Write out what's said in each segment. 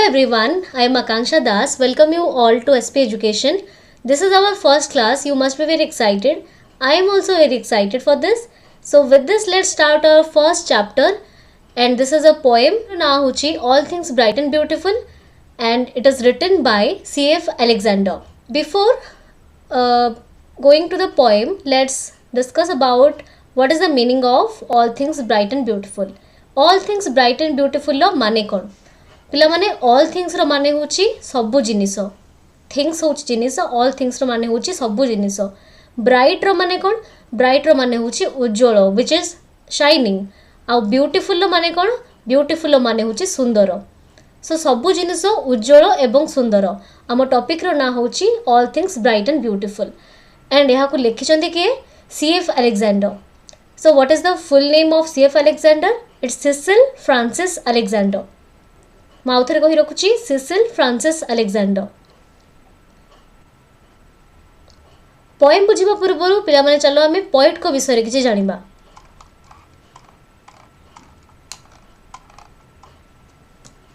everyone, I am Akanksha Das. Welcome you all to SP Education. This is our first class. You must be very excited. I am also very excited for this. So with this, let's start our first chapter. And this is a poem, Nahuchi, All Things Bright and Beautiful. And it is written by C.F. Alexander. Before going to the poem, let's discuss about what is the meaning of all things bright and beautiful. All things bright and beautiful लो माने कौन पिला माने all things रो माने होची सबु जिनिस things होची जिनिस all things रो माने होची सबु जिनिस bright रो माने कौन bright रो माने होची उज्जवल which is shining uh beautiful लो माने कौन beautiful लो माने होची सुंदर सो सबु जिनिस उज्जवल एवं सुंदर आम टॉपिक रो ना होची all things bright and beautiful and यहाँ को लिखी चंदी के C.F. Alexander. So what is the full name of C.F. Alexander? It's Cecil Frances Alexander. माउथरे कहि रखुची Cecil Frances Alexander. पोएम बुझिबा पूर्वरु पिला माने चलो आमे पोएट को विषय रे किछि जानिबा.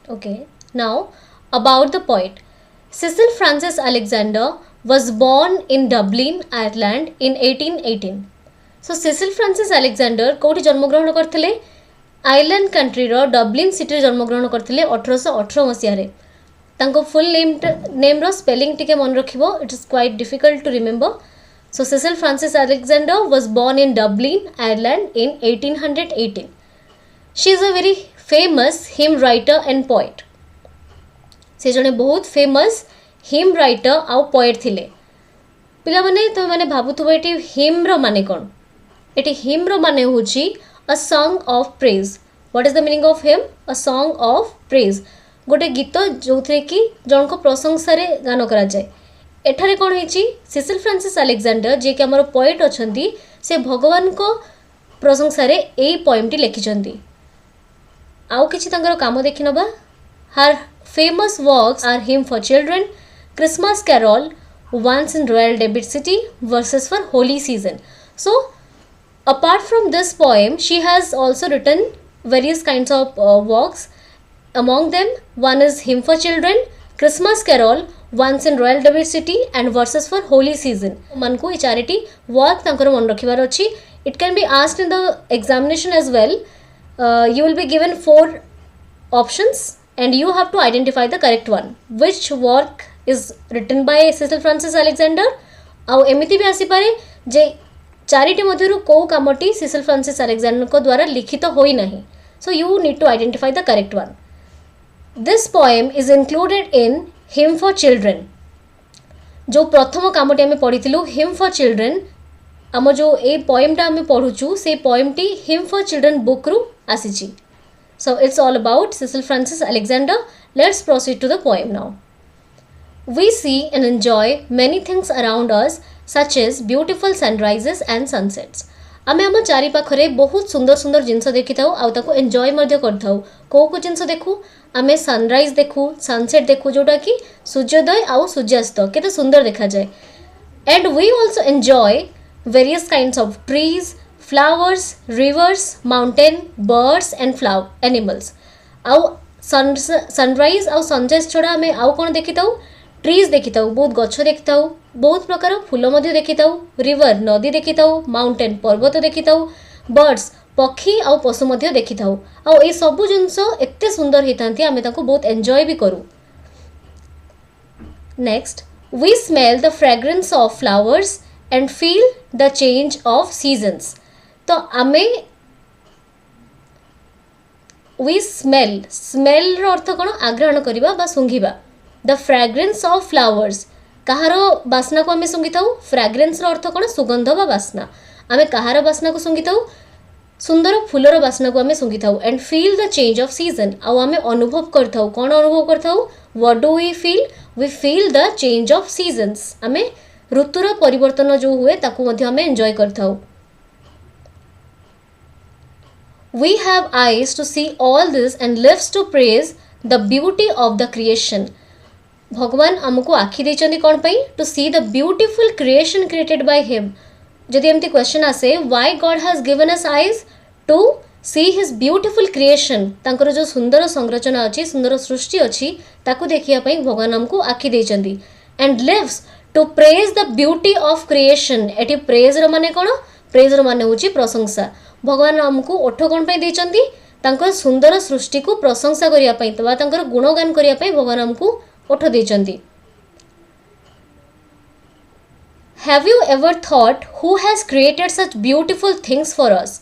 Okay, now about the poet. Cecil Frances Alexander was born in Dublin, Ireland in 1818. So Cecil Frances Alexander कोठी जन्मग्रहण करथिले आयरलैंड कंट्री रो डब्लिन सिटी रे जन्मग्रहण करथिले 1818 मसिया रे तांको फुल नेम रो स्पेलिंग टिके मन रखिबो it is quite difficult to remember so Cecil Frances Alexander was born in Dublin, Ireland in 1818. She is a very famous hymn writer and poet. से जने बहुत फेमस हिम राइटर आउ poet थिले पिला माने तुम माने भाबुथबो एटी हिम रो माने कोन एटी हिम रो माने होची a song of praise. What is the meaning of hymn? A song of praise. गोटे गीत जोथरे कि जनको प्रशंसा रे गान करा जाय एठारे कोन हेची Cecil Frances Alexander जे कि हमर पोएट अछंती से भगवान को प्रशंसा रे एई पोएम टी लिखिचंती आउ किछि तंगर काम देखि नबा हर famous works are Hymn for Children, Christmas Carol, Once in Royal Debit City, Verses for Holy Season. So, apart from this poem, she has also written various kinds of works. Among them, one is Hymn for Children, Christmas Carol, Once in Royal Debit City, and Verses for Holy Season. Manku e charity work tankar mon rakhibar achi. It can be asked in the examination as well. You will be given 4 options. And you have to identify the correct one. Which work is written by Cecil Frances Alexander? आउ एमिति भी आसी पारे जे charity मध्यरु को Kamptee Cecil Frances Alexander को द्वारा लिखित होई नाही. So you need to identify the correct one. This poem is included in Hymn for Children. जो प्रथम कामटी आमे पढिथिलु Hymn for Children आम जो ए पोएम टा आमे पढुचु से poem T Hymn for Children book रु आसीची. So it's all about Cecil Frances Alexander. Let's proceed to the poem now. We see and enjoy many things around us such as beautiful sunrises and sunsets. आमे आम चारि पाखरे बहुत सुंदर सुंदर जिनस देखि थाउ आ ताको एन्जॉय मध्य करथाउ को जिनस देखु आमे सनराइज देखु सनसेट देखु जोटा कि सूर्योदय आ सूर्यास्त केते सुंदर देखा जाय and we also enjoy various kinds of trees, flowers, rivers, mountain, birds and flower animals. आउ सनराइज आउ सनसेट छड़ा हमें आउ कोन देखिताउ ट्रीज देखिताउ बहुत गछ देखिताउ बहुत प्रकार फूल मध्य देखिताउ रिवर नदी देखिताउ माउंटेन पर्वत देखिताउ बर्ड्स पक्षी आउ पशु मध्य देखिताउ आउ ए सबु जिंस एते सुंदर हितांती आमे ताको बहुत एन्जॉय भी करू. Next, we smell the fragrance of flowers and feel the change of seasons. तो आमे we smell रो अर्थ कोन आग्रहण करिबा बा सुंघिबा the fragrance of flowers कहारो बासना को आमे सुंघिताउ fragrance रो अर्थ कोन सुगंध बा बासना आमे कहारो बासना को सुंघिताउ सुंदर फूलर बासना को आमे सुंघिताउ and feel the change of season आ आमे अनुभव करथाउ कोन अनुभव करथाउ what do we feel the change of seasons आमे ऋतुर परिवर्तन जो हुए ताकू मध्ये आमे enjoy करथाउ. We have eyes to see all this and lips to praise the beauty of the creation. भगवान हमको आखि देचंदी कोन पई to see the beautiful creation created by him. जदि एमती क्वेश्चन आसे why God has given us eyes to see his beautiful creation तांकर जो सुंदर संरचना अच्छी सुंदर सृष्टि अच्छी ताकू देखिया पई भगवान हमको आखि देचंदी and lives to praise the beauty of creation एटी प्रेज रो माने कोन प्रेज रो माने होची प्रशंसा भगवान हमको ओठ कोन पई देचंदी तांकर सुंदर सृष्टि को प्रशंसा करिया पई तबा तांकर गुणगान करिया पई भगवान हमको ओठ देचंदी have you ever thought who has created such beautiful things for us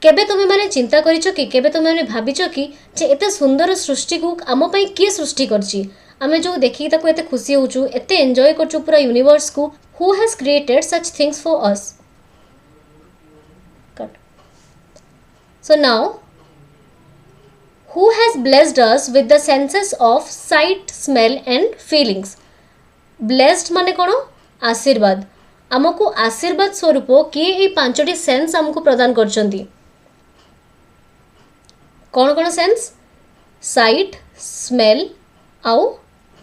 केबे तुमे माने चिंता करिछो कि केबे तुमे माने भाबिछो कि जे एते सुंदर सृष्टि को आम पई किए सृष्टि करछि आमे जो देखि ताको एते खुशी होछु एते एन्जॉय करछु पूरा यूनिवर्स को who has created such things for us cut so now who has blessed us with the senses of sight, smell and feelings. Blessed माने कोन आशीर्वाद आमको आशीर्वाद स्वरूप किए ये पांचटी सेंस आमको प्रदान करचंदी कौन कौन सेंस साइट स्मेल आउ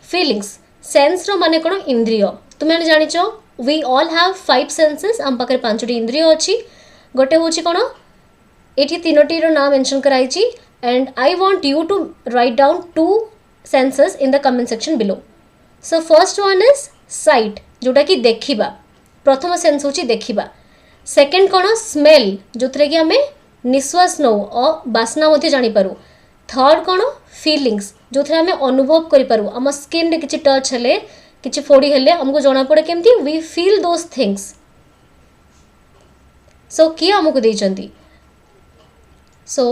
फीलिंग्स सेंस रो माने कोन इंद्रिय तुम जानिचो वी ऑल हैव 5 सेंसेस आम पाखे पांचटी इंद्रिय अछि गोटे होची कोन एठी तीनोटी रो नाम mention कराइची and I want you to write down 2 senses in the comment section below. So first one is sight जोटा कि देखिबा प्रथम सेंस होची देखिबा सेकंड कोन स्मेल जोतरे कि हमें निश्वास नौ और बासना मध्ये जानि पारू थर्ड कोन फीलिंग्स जोथरे हमें अनुभव करि पारू हम स्किन रे किछि टच हेले किछि फोड़ी हेले हमको जाना पड़े केमती we feel those things so कि हमको देचंदी so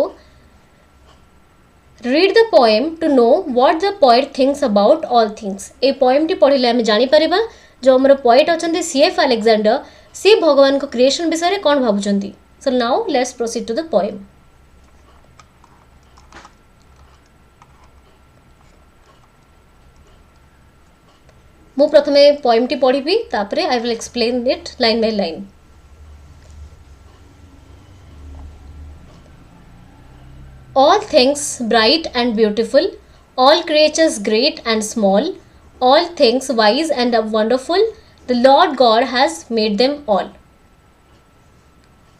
read the poem to know what the poet thinks about all things a poem टी पढ़िले हम जानि परिबा जो हमर पोएट अछंती सीएफ अलेक्जेंडर सी भगवान को क्रिएशन विषय रे कोन भाबुचंती so now let's proceed to the poem मु प्रथमे पोएम टी पढ़िबी तापरे I will explain it line by line All things bright and beautiful, all creatures great and small, all things wise and wonderful, the Lord God has made them all.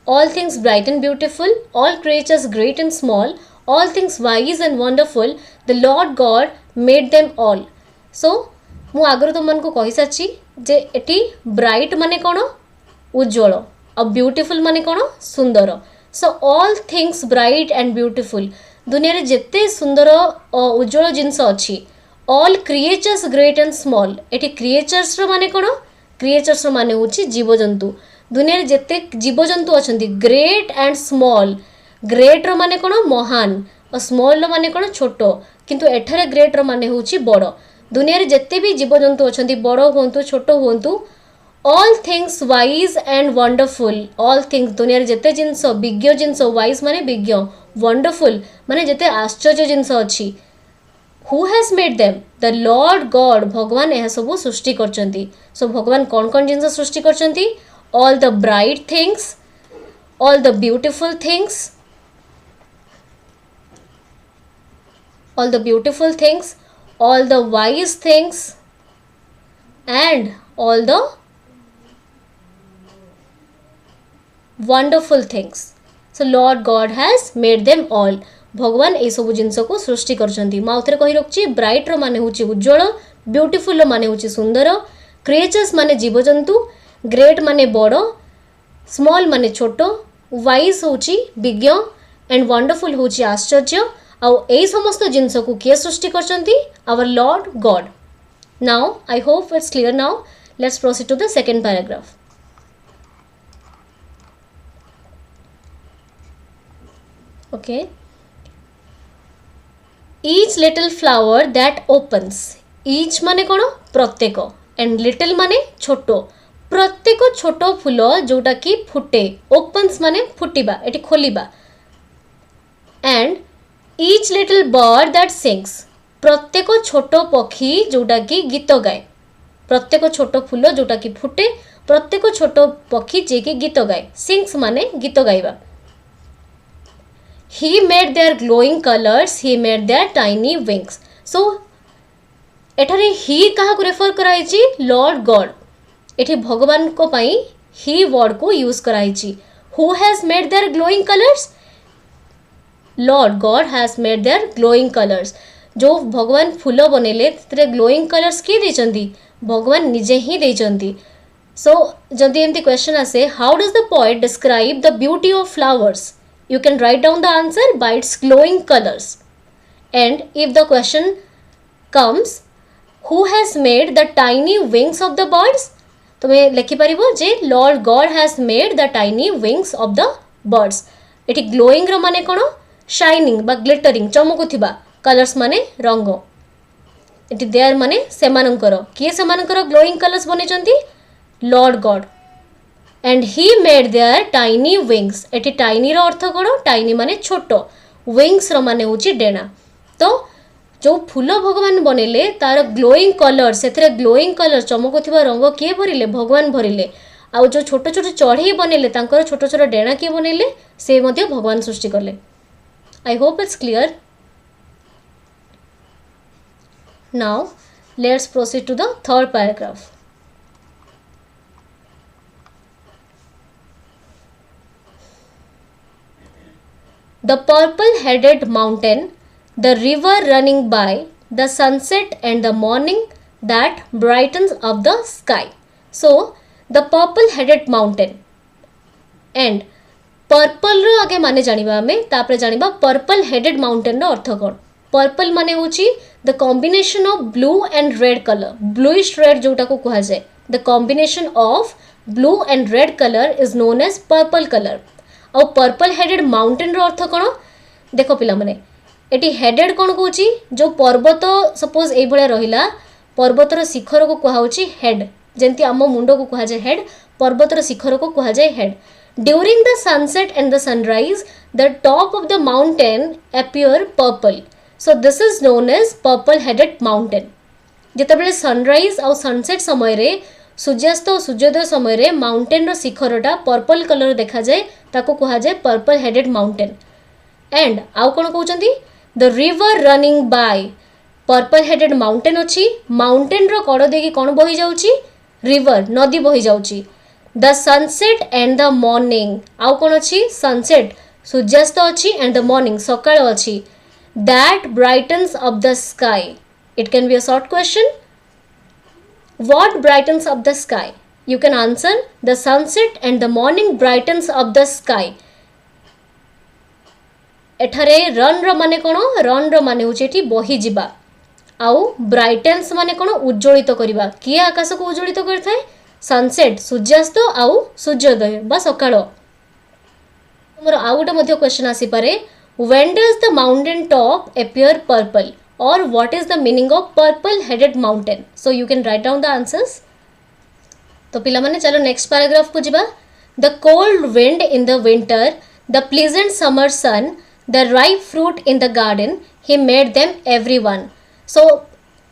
All things bright and beautiful, all creatures great and small, all things wise and wonderful, the Lord God made them all. So, मु आगर तुम मन को कहि साची जे eighty bright माने कोन उज्जवल और beautiful माने कोन सुंदर so all things bright and beautiful दुनिया रे जेते सुंदर और उज्जवल जिंस अछि all creatures great and small एटी क्रिएचर्स रो माने कोन क्रिएचर्स रो माने होछि जीवजंतु दुनिया रे जेते जीवजंतु अछंती ग्रेट एंड स्मॉल ग्रेट रो माने कोन महान और स्मॉल रो माने कोन छोटो किंतु एठारे ग्रेट रो माने होछि बड़ दुनिया रे जेते भी जीवजंतु अछंती बड़ होंतु छोटो होंतु all things wise and wonderful all things दुनिया रे जेते जिंस विज्ञ जिंस वाइज माने विज्ञ वंडरफुल माने जेते आश्चर्य जिंस अछि who has made them the Lord God भगवान एहा सब सृष्टि करचंती सो भगवान कोन कोन जिंस सृष्टि करचंती all the bright things all the beautiful things all the beautiful things, all the wise things, and all the wonderful things. So Lord God has made them all. भगवान ए सब जिनस को सृष्टि करछंती माउथरे कहि रखछि ब्राइट रो माने होछि उज्जवल ब्यूटीफुल रो माने होछि सुंदर क्रिएचर्स माने जीवजंतु ग्रेट माने बड़ स्मॉल माने छोटो वाइज होछि विज्ञ एंड वंडरफुल होछि आश्चर्य आउ ए समस्त जिनस को किए सृष्टि करछंती our Lord God. Now I hope it's clear. Now let's proceed to the second paragraph. okay, each little flower that opens, each माने कोन प्रत्येक एंड लिटिल माने छोटो प्रत्येक छोटो फूल जोटा कि फुटे ओपन्स माने फुटिबा एटी खोलिबा and each little bird that sings प्रत्येक छोटो पक्षी जोटा कि गीत गाए प्रत्येक छोटो फूल जोटा कि फुटे प्रत्येक छोटो पक्षी जे कि गीत गाए सिंग्स माने गीत गाइबा. He made their glowing colors, he made their tiny wings. So एठारे he कहा को रेफर कराइची लॉर्ड गॉड एठी भगवान को पाई he वर्ड को यूज कराइची. Who has made their glowing colors? Lord God has made their glowing colours. जो भगवान फूल बनैले से ग्लोइंग कलर्स किए देइचंती भगवान निजे ही देइचंती. सो जदि एमती क्वेश्चन आसे how does the poet describe the beauty of flowers, you can write down the answer by its glowing colors. And if the question comes who has made the tiny wings of the birds, तुम्हें लिखि परिबो जे lord God has made the tiny wings of the birds. एटी glowing रो माने कोन shining बा glittering चमकुथिबा कलर्स माने रंग. एटी देयर माने सेमानंकर किए सेमानंकर ग्लोइंग कलर्स बनेचंती lord god. And he made their tiny wings. एटी टाइनी रो अर्थ कोन टाइनी माने छोट विंग्स रो माने होची डेना. तो जो फूल भगवान बनैले तार ग्लोइंग कलर से ग्लोइंग कलर चमकुथिबा रंग किए भरिले भगवान भरिले. आउ जो छोट छोट चढ़ई बनैले तांकर छोट छोट डेणा किए बनैले से मध्य भगवान सृष्टि कले. I hope it's clear. Now let's proceed to the third paragraph. The purple-headed mountain, the river running by, the sunset and the morning that brightens up the sky. So, the purple-headed mountain. And purple रो आगे माने जानिबा हमें तापरे जानिबा purple-headed mountain रो अर्थ कोन. Purple माने होची the combination of blue and red color. Bluish red जोटा को कहा जाए. The combination of blue and red color is known as purple color. और पर्पल हेडेड माउंटेन रो अर्थ कौन देख पिला माने एटी हेडेड कौन कहूँ जो पर्वत सपोज ये भाया रहा पर्वतर शिखर को कहुच्छी हेड जमती आम मुंड को कह जाए हेड पर्वतर शिखर को कह जाए head. During the sunset and the sunrise the top of the mountain appear purple. So this is known as purple headed mountain. जितेबाला सनराइज आउ सनसेट समय रे सूर्यास्त और सूर्योदय समय माउंटेन शिखरटा पर्पल कलर देखा जाए ताको कहा जाए पर्पल हेडेड माउंटेन. एंड आउ कौन कहते the river running by purple headed mountain अच्छी माउंटेन रो कड़ देकी कौन बही जाउची रिवर नदी बही जाउची. The sunset and the morning आउ कौन अच्छी सनसेट सूर्यास्त अच्छी एंड द मॉर्निंग सकाळ अच्छी that brightens up the sky. It can be a short question. What brightens up the sky? You can answer the sunset and the morning brightens up the sky. एठारे run रो माने कोन run रो माने होची एठी बही जिबा आउ ब्राइटेंस माने कोन उज्जवलित करिबा. किए आकाश को उज्जवलित करथाय सनसेट सूर्यास्त आउ सूर्योदय बा सकाळ. हमर आउ गोटे मध्ये क्वेश्चन आसी पारे when does the mountain top appear purple? Or what is the meaning of purple headed mountain? So you can write down the answers. तो पिला माने चलो नेक्स्ट पैराग्राफ को जिबा. The cold wind in the winter, the pleasant summer sun, the ripe fruit in the garden, he made them everyone. So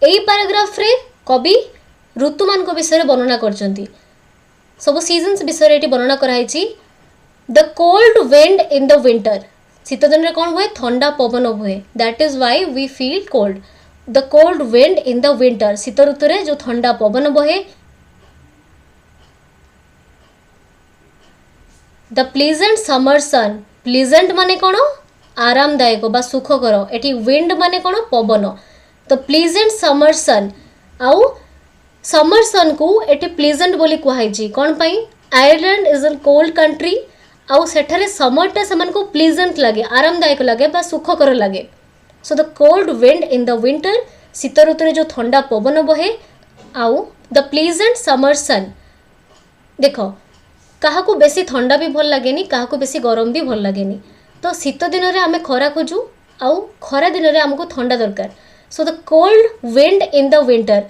AE paragraph रे कवि ऋतु मान को विषय वर्णना करचंती. सब सीजन्स विषय एटी वर्णना कराइछि. The cold wind in the winter शीत दिन कौन हुए ठंडा पवन हुए that is why we feel cold. The cold wind in the winter शीत ऋतु रे जो ठंडा पवन बहे. The pleasant summer sun pleasant माने कौन आरामदायक बा सुखकर एटी विंड माने कौन पवन. तो प्लीजेंट समर सन आउ समर सन को एटी प्लीजेंट बोली कहुई कौन पाई Ireland is a cold country आउ सेठारे समरटा सेमान को प्लीजेंट लगे आरामदायक लगे बा सुखकर लगे. So the cold wind in the winter शीत ऋतु जो ठंडा पवन बहे आउ द प्लीजेंट समर सन. देख क्या बेसी ठंडा भी भल लगे क्या बेसी गरम भी भल लगे. तो शीत दिन में आम खरा खोजू आउ खरा दिन में आमको ठंडा दरकार. So the cold wind in the winter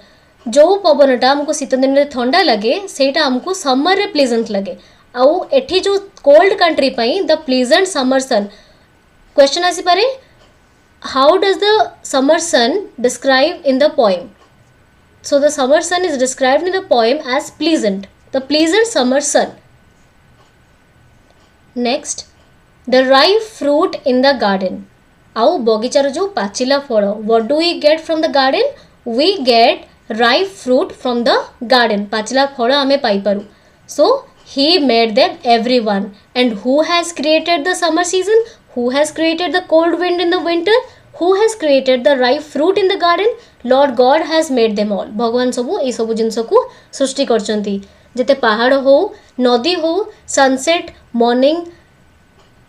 जो पवनटा आमको शीत दिन में ठंडा लगे सेटा आमको समर रे प्लीजेंट लगे. आउ एठी जो कोल्ड कंट्री पाई the pleasant summer sun. Question आसी पारे how does the summer sun describe in the poem. So the summer sun is described in the poem as pleasant. The pleasant summer sun. Next the ripe fruit in the garden आउ बगीचार जो पाचिला फल what do we get from the garden. We get ripe fruit from the garden. पाचिला फल आमे पाई पारू. सो he made them everyone. And who has created the summer season? Who has created the cold wind in the winter? Who has created the ripe fruit in the garden? Lord God has made them all. भगवान सबू ए सबू जिनस को सृष्टि करचंती. जेते पहाड़ हो, नदी हो, sunset, morning,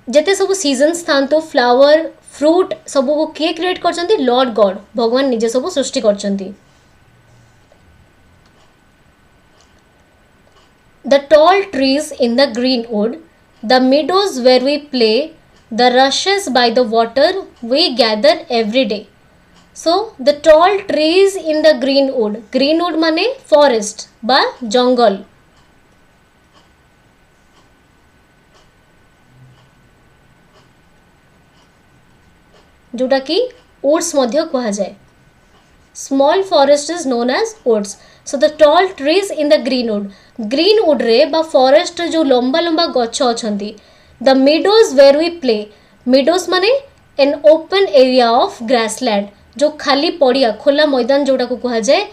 जेते सबू सीजन्स थांतो, फ्लावर, फ्रूट सबू को किए क्रिएट करचंती? लॉर्ड गॉड, भगवान निजे सबू सृष्टि करचंती. The tall trees in the green wood, the meadows where we play, the rushes by the water we gather every day. So the tall trees in the green wood. Green wood माने forest बा जंगल. जोटा कि woods मध्य कहा जाए. Small forest is known as woods. So the tall trees in the green wood. Green wood रे बा forest जो लंबा लंबा गच्छ अछंती. The meadows where we play. Meadows माने an open area of grassland. जो खाली पड़िया, खोला मैदान जोटा को कहा जाए,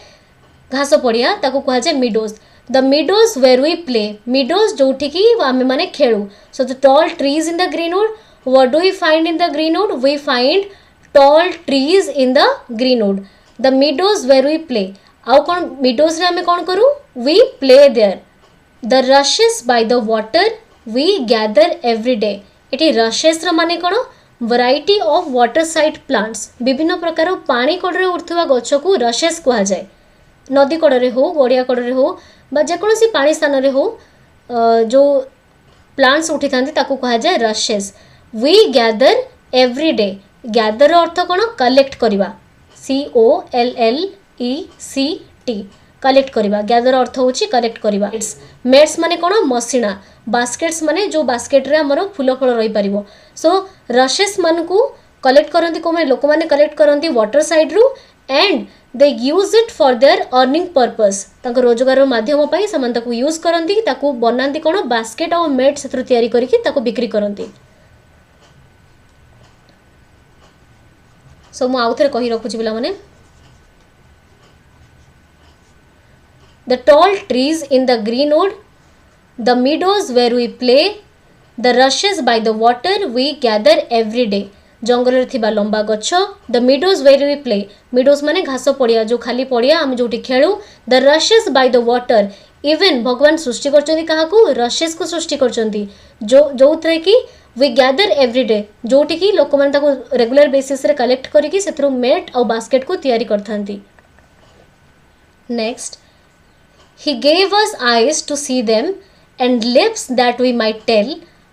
घास पड़िया ताको कहा जाए meadows. The meadows where we play. Meadows जोठी की आमे माने खेलू. So the tall trees in the green wood. What do we find in the green wood? We find tall trees in the green wood. The meadows where we play. आउ कौन meadows रे आमे कौन करूँ? We play there. The rushes by the water we gather every day. Eighty rushes रा माने कौन? Variety of water side plants. विभिन्न प्रकार पानी कड़े उठुवा गछ को rushes कहा जाए. नदी कड़े हो, गड़िया कड़े हो, बा जेकोसी पानी स्थान रे हो, जो प्लांट्स उठी थांती ताको कहा जाए rushes. We gather every day. Gather अर्थ कौन? कलेक्ट करिबा. COLLECT. कलेक्ट करिबा. गैदर अर्थ होची कलेक्ट करिबा. मेट्स माने कोन? मसिना. बास्केट्स माने जो बास्केट रे हमरो फूल फल रही परिबो. सो रशेस मन को कलेक्ट करंती को माने लोक माने कलेक्ट करंती वाटर साइड रु and they use it for their earning purpose. ताको रोजगार माध्यम पई समान ताको यूज करंती, ताको बनांती कोन? बास्केट और मेट सेथु तयारी करिकि ताको बिक्री करंती. सो मु आउथरे कहि रखुची बिला माने. The tall trees in the green wood, the meadows where we play, the rushes by the water we gather every day. जंगल रे थिबा लंबा गच्छ. The meadows where we play. meadows माने घास पड़िया, जो खाली पड़िया हम जोटी खेलू. The rushes by the water. Even भगवान सृष्टि करचंती काहाकू? rushes को सृष्टि करचंती. जोथरे कि we gather every day. जोटी कि लोक माने ताको रेगुलर बेसिस रे कलेक्ट करिकि सेथरो मेट और बास्केट को तयारी करथांती. Next. He gave us eyes to see them and lips that we might tell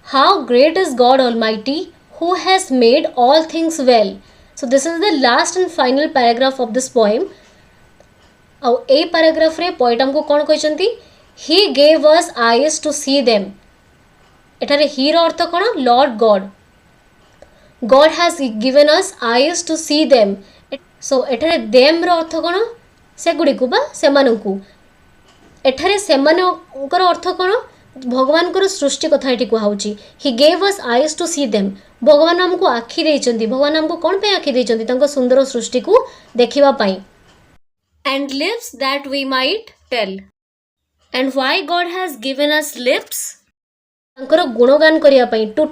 how great is God Almighty who has made all things well. So this is the last and final paragraph of this poem. Now a paragraph रे poet हमको कौन कहचंती? He gave us eyes to see them. एठारे he रो अर्थ कौन? Lord God. God has given us eyes to see them. So एठारे them रो अर्थ कौन? से गुडी को बा सेमानंकु. एठारे सेमानकर अर्थ कौन? भगवान को सृष्टि कथा एठी कुहाउची. He gave us eyes to see them. भगवान हमको आखि देइचंती. भगवान हमको कोन पे आखि देइचंती? तांको सुंदर सृष्टि को देखिबा पाई. And lips that we might tell. And why god has given us lips? तांकर गुणगान करिया पाई. To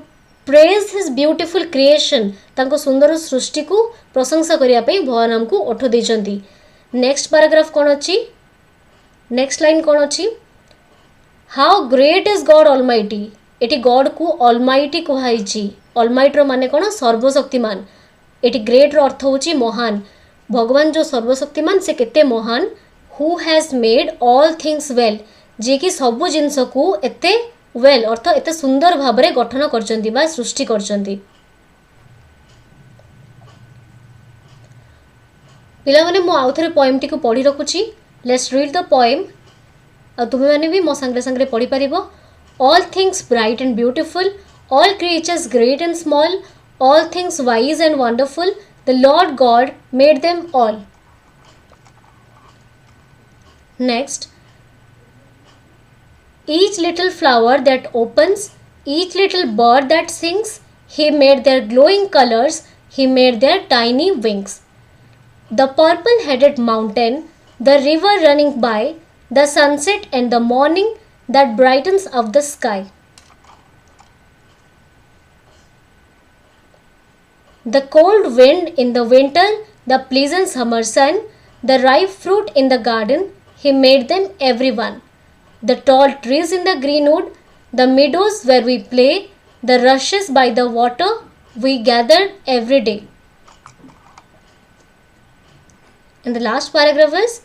praise his beautiful creation. तांको सुंदर सृष्टि को प्रशंसा करिया पाई भगवान हमको ओठ देइचंती. नेक्स्ट पैराग्राफ कोन अछि? नेक्स्ट लाइन कौन अच्छी? How great is God almighty. Eighty God को ऑलमाइटी कहुई. ऑलमाइट रो माने कौन? सर्वशक्तिमान. एटी ग्रेट रो अर्थ होची महान. भगवान जो सर्वशक्तिमान से केते महान. Who has made all things well. जे कि सबु जिंस को एते वेल अर्थ एते सुंदर भाबरे गठन करचंती बा सृष्टि करचंती. पिला माने मु आउथरे पोएम टी को पढी रखुची. Let's read the poem. तुम मैंने भी मो संगे संगे पढ़ी पारिबो. All things bright and beautiful, all creatures great and small, all things wise and wonderful, the Lord God made them all. Next. Each little flower that opens, each little bird that sings, he made their glowing colors, he made their tiny wings. The purple-headed mountain, the river running by, the sunset and the morning that brightens up the sky. The cold wind in the winter, the pleasant summer sun, the ripe fruit in the garden, he made them everyone. The tall trees in the greenwood, the meadows where we play, the rushes by the water we gathered every day. And the last paragraph is,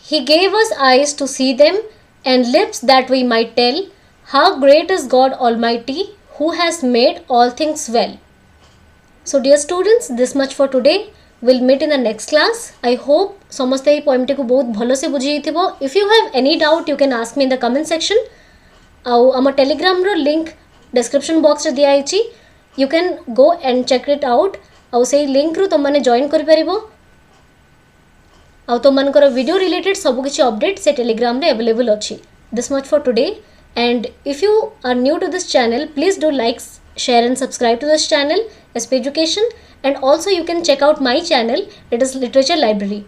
he gave us eyes to see them and lips that we might tell how great is God Almighty who has made all things well. So dear students, this much for today. We'll meet in the next class. I hope ସମସ୍ତେ ଏହି poem टिକୁ बहुत भलसे बुझिथिबो. If you have any doubt, you can ask me in the comment section. ଆଉ ଆମ Telegram ର link description box ରେ दिया ହେଇଛି. You can go and check it out. ଆଉ ସେଇ link ରୁ ତମମାନେ join କରିପାରିବ. ଆଉ ତମମାନଙ୍କର video related ସବୁ କିଛି update ସେ Telegram ରେ available ଅଛି. This much for today. And if you are new to this channel, please do like, share and subscribe to this channel, SP Education, and also you can check out my channel, it is Literature Library.